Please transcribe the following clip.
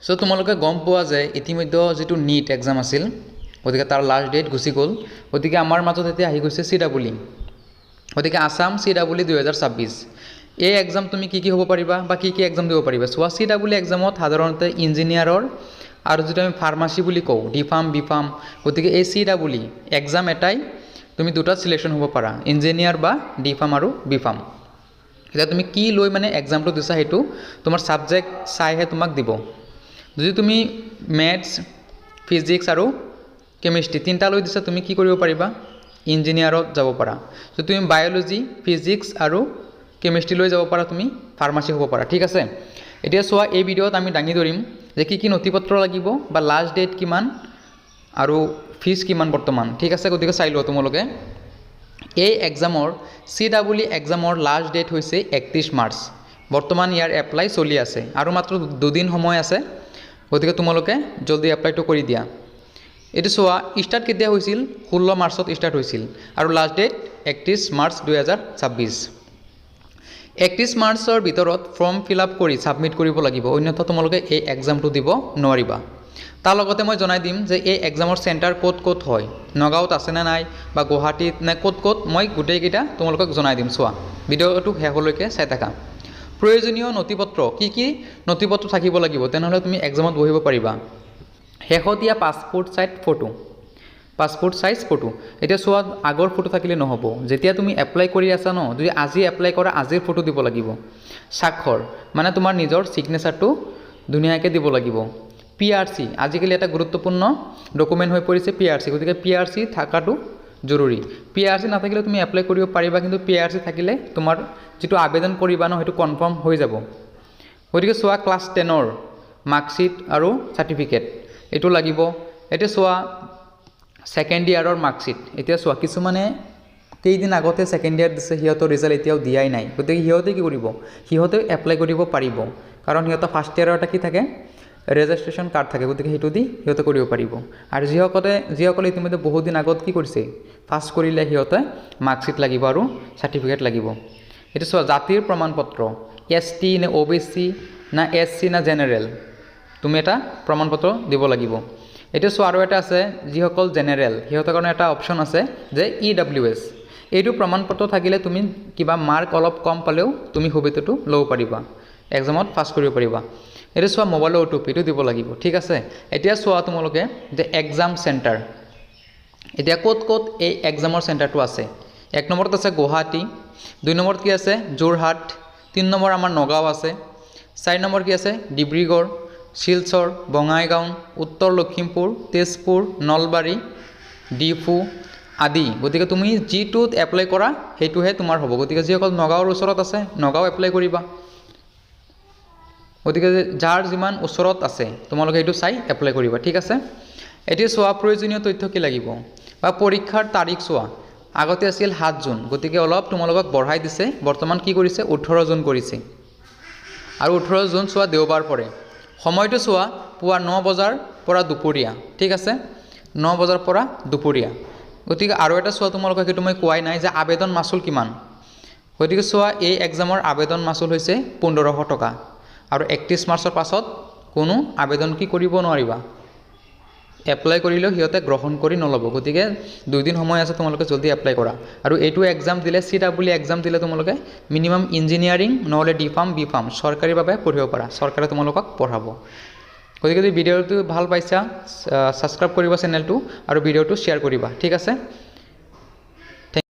so তোমালোকে গম পোৱা যায় ইতিমধ্যে যেটো নিট এক্সাম আছিল গতিকে তাৰ লাষ্ট ডেট গুচি গ'ল গতিকে আমাৰ মাজত এতিয়া আহি গৈছে CEE গতিকে আসাম CEE 2026 এই এক্সাম তুমি কি হ'ব পাৰিবা বা কি এক্সাম দিব পাৰিবা সো CEE এক্সামত সাধাৰণতে ইঞ্জিনিয়াৰৰ আৰু যেটো আমি ফাৰ্মাসী বুলি কওঁ ডি ফাৰ্ম বি ফাৰ্ম গতিকে এই CEE এক্সাম এটাই তুমি দুটা সিলেকশন হ'ব পাৰা ইঞ্জিনিয়াৰ বা ডি ফাৰ্ম আৰু বি ফাৰ্ম এটা তুমি কি লৈ মানে এক্সামটো দিছা হেতু তোমাৰ সাবজেক্ট চাইহে তোমাক দিব যদি তুমি ম্যাথছ ফিজিক্স আৰু কেমিষ্ট্ৰি তিনটা লৈ দিছা তুমি কি কৰিব পাৰিবা ইঞ্জিনিয়াৰত যাব পাৰা যদি তুমি বায়োলজি ফিজিক্স আৰু কেমিষ্ট্ৰি লৈ যাব পাৰা তুমি ফাৰ্মাসী হ'ব পাৰা ঠিক আছে এতিয়া সোৱা এই ভিডিওত আমি দাঙি ধৰিম যে কি নথিপত্ৰ লাগিব বা লাষ্ট ডেট কিমান আৰু ফিজ কিমান বৰ্তমান ঠিক আছে গতিকে চাই লোৱা তোমালোকে এই এক্সামৰ CEE এক্সামৰ লাষ্ট ডেট হৈছে 31 মাৰ্চ বৰ্তমান ইয়াৰ এপ্লাই চলি আছে আৰু মাত্ৰ দুদিন সময় আছে গতিকে তোমালোকে জলদি এপ্লাইটো কৰি দিয়া এটো সোৱা স্টাৰ্ট কেতিয়া হৈছিল 16 মাৰ্চত স্টাৰ্ট হৈছিল আৰু লাষ্ট ডেট 31 মাৰ্চ 2026 31 মাৰ্চৰ ভিতৰত ফৰ্ম ফিল আপ কৰি সাবমিট কৰিব লাগিব অন্যথা তোমালোকে এই এক্সামটো দিব নোৱাৰিবা তাৰ লগতে মই জনাই দিম যে এই এক্সামৰ সেন্টাৰ কোট হয় নগাঁৱত আছে না নাই বা গুৱাহাটীত নে কোট মই গুটেই কিটা তোমালোকক জনাই দিম সোৱা ভিডিওটো শেষলৈকে চাই থাকা প্ৰয়োজনীয় নথিপত্ৰ কি নথিপত্ৰ থাকিব লাগিব তেনেহলে তুমি এক্সামত বহিব পাৰিবা শেহতীয়া পাসপোৰ্ট সাইজ ফটো এতিয়া সোৱা আগৰ ফটো থাকিলে নহব যেতিয়া তুমি এপ্লাই কৰি আছা ন যদি আজি এপ্লাই কৰা আজিৰ ফটো দিব লাগিব স্বাক্ষৰ মানে তোমাৰ নিজৰ সিগনেচাৰটো ধুনীয়াকৈ দিব লাগিব PRC আজিকালি এটা গুৰুত্বপূৰ্ণ ডকুমেন্ট হৈ পৰিছে PRC গতিকে PRC থাকাটো জৰুৰী PRC নাথাকিলে তুমি এপ্লাই কৰিব পাৰিবা কিন্তু PRC থাকিলে তোমাৰ যেটো আবেদন কৰিবা ন হেতু কনফাৰ্ম হৈ যাব গতিকে সোৱা ক্লাছ 10 ৰ মাৰ্কশিট আৰু সাৰ্টিফিকেট এটো লাগিব এতে সোৱা সেকেন্ড ইয়াৰৰ মাৰ্কশিট এতিয়া সোৱা কিছুমানে কেইদিন আগতে সেকেন্ড ইয়াৰ দিছে হিয়তৰ ৰিজাল্ট এতিয়াও দিয়াই নাই গতিকে হিয়তে কি কৰিব হিয়তে এপ্লাই কৰিব পাৰিব কাৰণ হিয়ত ফাৰ্স্ট ইয়াৰৰ এটা কি থাকে ৰেজিষ্ট্ৰেচন কাৰ্ড থাকে গতিকে হেতু দি হিয়তে কৰিব পাৰিব আৰু যিসকলে ইতিমধ্যে বহুত দিন আগত কি কৰিছে পাস কৰিলে হিয়তে মাৰ্কশিট লাগিব আৰু সাৰ্টিফিকেট লাগিব এটো সোৱা জাতিৰ প্ৰমাণপত্ৰ ST নে OBC না SC না জেনাৰেল তুমি এটা প্ৰমাণপত্ৰ দিব লাগিব এটো সোৱা আৰু এটা আছে যিসকল জেনাৰেল হিয়তৰ কাৰণে এটা অপচন আছে যে EWS এইটো প্ৰমাণপত্ৰ থাকিলে তুমি কিবা মাৰ্ক অলপ কম পালেও তুমি সুবিধাটো লব পাৰিবা এক্সামত পাস কৰিব পাৰিবা এটো সোৱা মোবাইলৰ OTP টো দিব লাগিব ঠিক আছে এতিয়া সোৱা তোমালোকে যে এক্সাম সেন্টাৰ এতিয়া কোট এই এক্সামৰ সেন্টাৰটো আছে এক নম্বৰত আছে গুৱাহাটী দুই নম্বৰত কি আছে যোৰহাট তিন নম্বৰ আমাৰ নগাঁও আছে চাৰি নম্বৰ কি আছে ডিব্ৰুগড় শিলচৰ বঙাইগাঁও উত্তৰ লখিমপুৰ তেজপুৰ নলবাৰী ডিফু আদি গতিকে তুমি জিটোত এপ্লাই কৰা হেতুহে তোমাৰ হ'ব গতিকে যিসকল নগাঁৱৰ ওচৰত আছে নগাঁও এপ্লাই কৰিবা গতিকে যাৰ যিমান ওচৰত আছে তোমালোকে এটো চাই এপ্লাই কৰিবা ঠিক আছে এতিয়া সোৱা প্ৰয়োজনীয় তথ্য কি লাগিব বা পৰীক্ষাৰ তাৰিখ সোৱা আগতে আছিল 7 জুন গতিকে অলপ তোমালোকক বঢ়াই দিছে বৰ্তমান কি কৰিছে 18 জুন কৰিছে আৰু 18 জুন সোৱা দেওবাৰ পৰে সময়টো সোৱা পুৱা 9 বজাৰ পৰা দুপৰীয়া ঠিক আছে 9 বজাৰ পৰা দুপৰীয়া গতিকে আৰু এটা সোৱা তোমালোকক হেতু মই কোৱাই নাই যে আবেদন মাচুল কিমান গতিকে সোৱা এই এক্সামৰ আবেদন মাচুল হৈছে 1500 টকা আৰু 31 মাৰ্চৰ পাছত কোনো আবেদন কি কৰিব নোৱাৰিবা এপ্লাই কৰিলেও হিয়তে গ্ৰহণ কৰি নলব গতিকে দুই দিন সময় আছে তোমালোকে জলদি এপ্লাই কৰা আৰু এইটো এক্সাম দিলে CEE এক্সাম দিলে তোমালোকে মিনিমাম ইঞ্জিনিয়াৰিং নহলে ডি ফাৰ্ম বি ফাৰ্ম চৰকাৰীভাৱে পঢ়িব পাৰা চৰকাৰে তোমালোকক পঢ়াব গতিকে যদি ভিডিওটো ভাল পাইছা সাবস্ক্ৰাইব কৰিবা চেনেলটো আৰু ভিডিওটো শ্বেয়াৰ কৰিবা ঠিক আছে